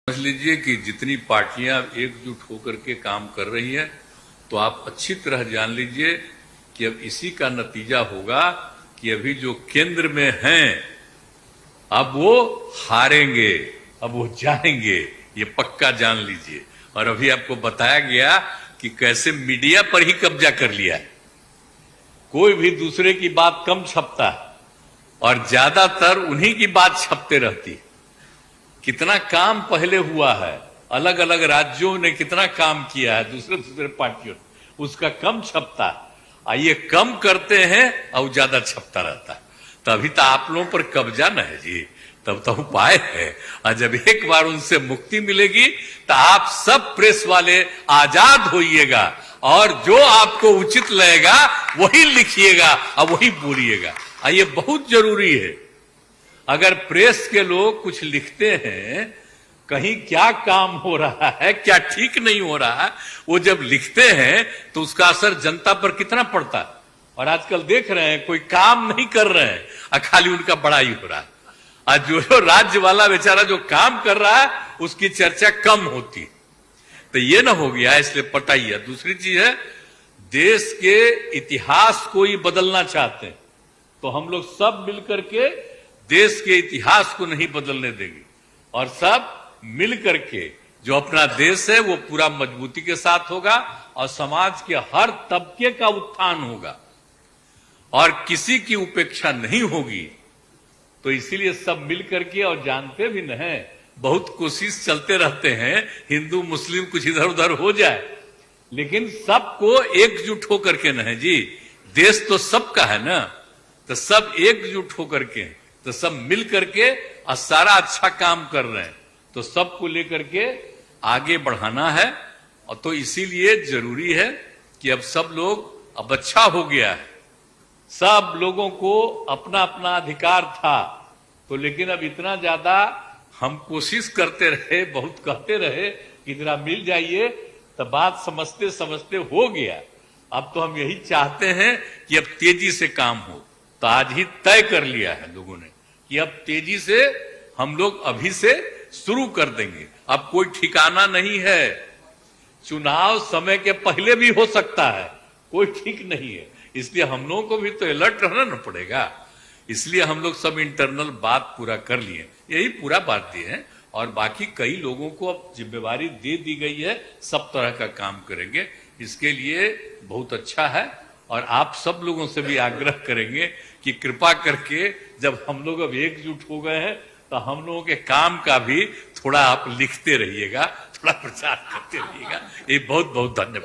समझ लीजिए कि जितनी पार्टियां एकजुट होकर के काम कर रही हैं, तो आप अच्छी तरह जान लीजिए कि अब इसी का नतीजा होगा कि अभी जो केंद्र में हैं, अब वो हारेंगे, अब वो जाएंगे, ये पक्का जान लीजिए। और अभी आपको बताया गया कि कैसे मीडिया पर ही कब्जा कर लिया है। कोई भी दूसरे की बात कम छपता है और ज्यादातर उन्हीं की बात छपते रहती है। कितना काम पहले हुआ है, अलग अलग राज्यों ने कितना काम किया है दूसरे दूसरे पार्टियों ने, उसका कम छपता है। ये कम करते हैं और ज्यादा छपता रहता है। तभी तो आप लोगों पर कब्जा न है जी, तब तो उपाय है। और जब एक बार उनसे मुक्ति मिलेगी तो आप सब प्रेस वाले आजाद होइएगा और जो आपको उचित लगेगा वही लिखिएगा और वही बोलिएगा। ये बहुत जरूरी है। अगर प्रेस के लोग कुछ लिखते हैं, कहीं क्या काम हो रहा है, क्या ठीक नहीं हो रहा है, वो जब लिखते हैं तो उसका असर जनता पर कितना पड़ता है। और आजकल देख रहे हैं कोई काम नहीं कर रहे हैं और खाली उनका बड़ाई हो रहा है। आज जो राज्य वाला बेचारा जो काम कर रहा है उसकी चर्चा कम होती है। तो ये ना हो गया, इसलिए पटाइए। दूसरी चीज है, देश के इतिहास को ही बदलना चाहते हैं तो हम लोग सब मिलकर के देश के इतिहास को नहीं बदलने देंगे और सब मिल करके जो अपना देश है वो पूरा मजबूती के साथ होगा और समाज के हर तबके का उत्थान होगा और किसी की उपेक्षा नहीं होगी। तो इसीलिए सब मिल करके, और जानते भी न हैं, बहुत कोशिश चलते रहते हैं हिंदू मुस्लिम कुछ इधर उधर हो जाए, लेकिन सबको एकजुट होकर के न है जी। देश तो सबका है ना, तो सब एकजुट होकर के, तो सब मिल करके और सारा अच्छा काम कर रहे हैं, तो सबको लेकर के आगे बढ़ाना है। और तो इसीलिए जरूरी है कि अब सब लोग, अब अच्छा हो गया है, सब लोगों को अपना अपना अधिकार था, तो लेकिन अब इतना ज्यादा हम कोशिश करते रहे, बहुत कहते रहे कि जरा मिल जाइए, तो बात समझते समझते हो गया। अब तो हम यही चाहते हैं कि अब तेजी से काम हो। तो आज ही तय कर लिया है लोगों ने कि अब तेजी से हम लोग अभी से शुरू कर देंगे। अब कोई ठिकाना नहीं है, चुनाव समय के पहले भी हो सकता है, कोई ठीक नहीं है। इसलिए हम लोगों को भी तो अलर्ट रहना न पड़ेगा। इसलिए हम लोग सब इंटरनल बात पूरा कर लिए, यही पूरा बात दिए हैं। और बाकी कई लोगों को अब जिम्मेवारी दे दी गई है, सब तरह का काम करेंगे। इसके लिए बहुत अच्छा है और आप सब लोगों से भी आग्रह करेंगे कि कृपा करके जब हम लोग अब एकजुट हो गए हैं तो हम लोगों के काम का भी थोड़ा आप लिखते रहिएगा, थोड़ा प्रचार करते रहिएगा। ये बहुत बहुत धन्यवाद।